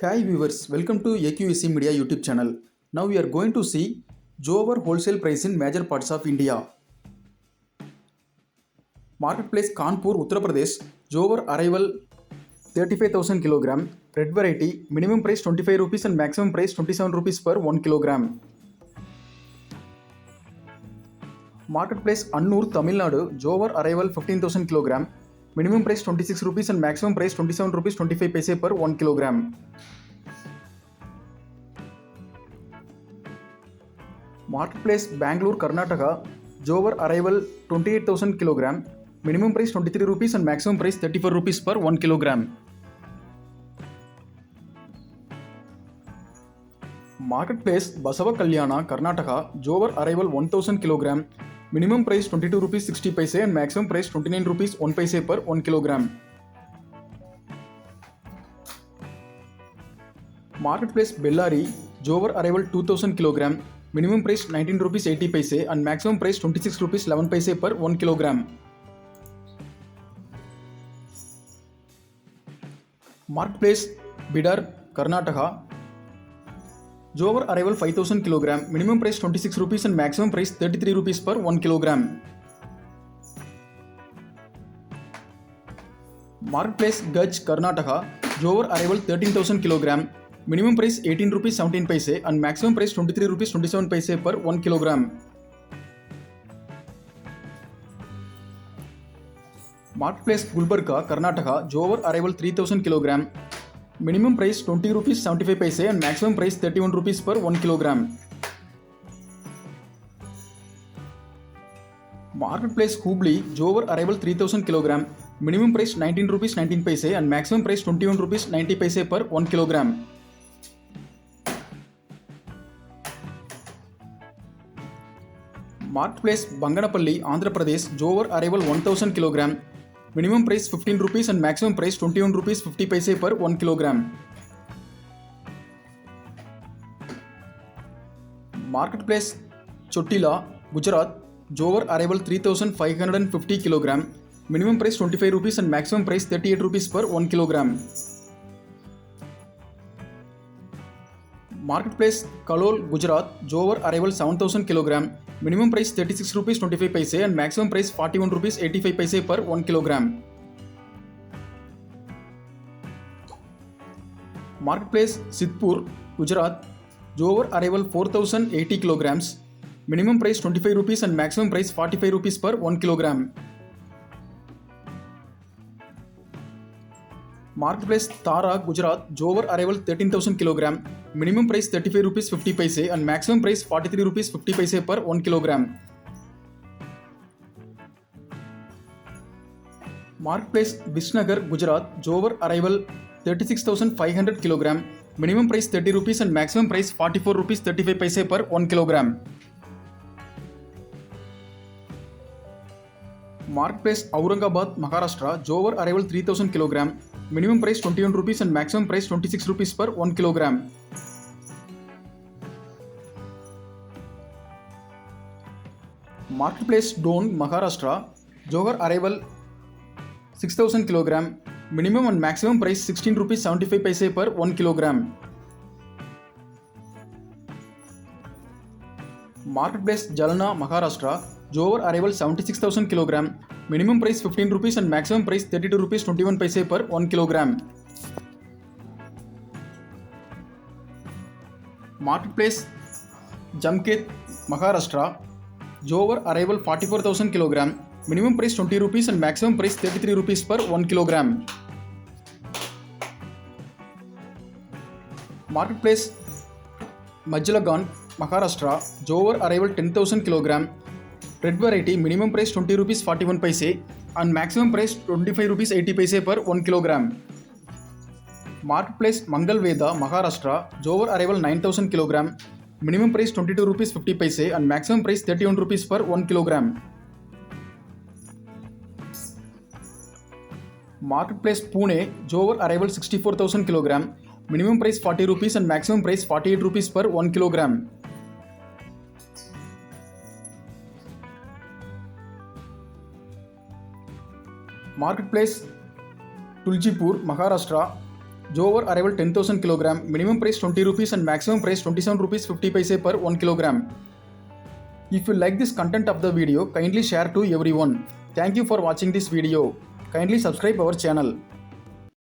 Hi viewers, welcome to AQSC Media YouTube channel. Now we are going to see Jover wholesale price in major parts of India. Marketplace Kanpur, Uttar Pradesh, Jover arrival 35,000 kg, red variety, minimum price 25 rupees and maximum price 27 rupees per 1 kg. Marketplace Annur, Tamil Nadu, Jover arrival 15,000 kg, minimum price 26 rupees and maximum price 27 rupees 25 paise per 1 kg. Marketplace Bangalore, Karnataka, Jover arrival 28,000 kg, minimum price 23 rupees and maximum price 34 rupees per 1 kg. Marketplace Basava Kalyana, Karnataka, Jover arrival 1000 kg, minimum price 22 rupees 60 paise and maximum price 29 rupees 1 paise per 1 kg. Marketplace Bellary, Jover arrival 2000 kg, minimum price 19 rupees 80 paise and maximum price 26 rupees 11 paise per 1 kg. Marketplace Bidar, Karnataka, Jover arrival 5000 kg, minimum price 26 rupees and maximum price 33 rupees per 1 kg. Marketplace Gaj, Karnataka, Jover arrival 13,000 kg, minimum price 18 rupees 17 paise and maximum price 23 rupees 27 paise per 1 kg. Marketplace Gulbarga, Karnataka, Jover arrival 3000 kg, minimum price 20 rupees 75 paise and maximum price 31 rupees per 1 kg. Marketplace Hubli, Jover arrival 3000 kg, minimum price 19 rupees 19 paise and maximum price 21 rupees 90 paise per 1 kg. Marketplace Banganapalli, Andhra Pradesh, Jover arrival 1000 kg, minimum price 15 rupees and maximum price 21 rupees 50 paise per 1 kg. Marketplace Chottila, Gujarat, Jover arrival 3550 kg, minimum price 25 rupees and maximum price 38 rupees per 1 kg. Marketplace Kalol, Gujarat, Jover arrival 7000 kg, minimum price 36 rupees 25 paise and maximum price 41 rupees 85 paise per 1 kg. Marketplace Sidhpur, Gujarat, Jover arrival 4080 kg, minimum price 25 rupees and maximum price 45 rupees per 1 kg. Marketplace Tara, Gujarat, Jover arrival 13,000 kg, minimum price 35 rupees 50 paise and maximum price 43 rupees 50 paise per 1 kg. Marketplace Visnagar, Gujarat, Jover arrival 36,500 kg, minimum price 30 rupees and maximum price 44 rupees 35 paise per 1 kg. Marketplace Aurangabad, Maharashtra, Jover arrival 3000 kg, minimum price 21 rupees and maximum price 26 rupees per 1 kg. Marketplace Doon, Maharashtra, Jover arrival 6000 kg, minimum and maximum price 16 rupees 75 paise per 1 kg. Marketplace Jalna, Maharashtra, Jover arrival 76,000 kg, minimum price 15 rupees and maximum price 32 rupees 21 paise per 1 kg. Marketplace Jamket, Maharashtra, Jover arrival 44,000 kg, minimum price 20 rupees and maximum price 33 rupees per 1 kg. Marketplace Majalagan, Maharashtra, Jover arrival 10,000 kg, red variety, minimum price 20 rupees 41 paise and maximum price 25 rupees 80 paise per 1 kg. Marketplace Mangalveda, Maharashtra, Jover arrival 9,000 kg, minimum price 22 rupees 50 paise and maximum price 31 rupees per 1 kg. Marketplace Pune, Jover arrival 64,000 kg, minimum price 40 rupees and maximum price 48 rupees per 1 kg. Marketplace Tuljipur, Maharashtra, Jowar arrival 10,000 kilogram, minimum price 20 rupees and maximum price 27 rupees 50 paise per 1 kilogram. If you like this content of the video, kindly share to everyone. Thank you for watching this video. Kindly subscribe our channel.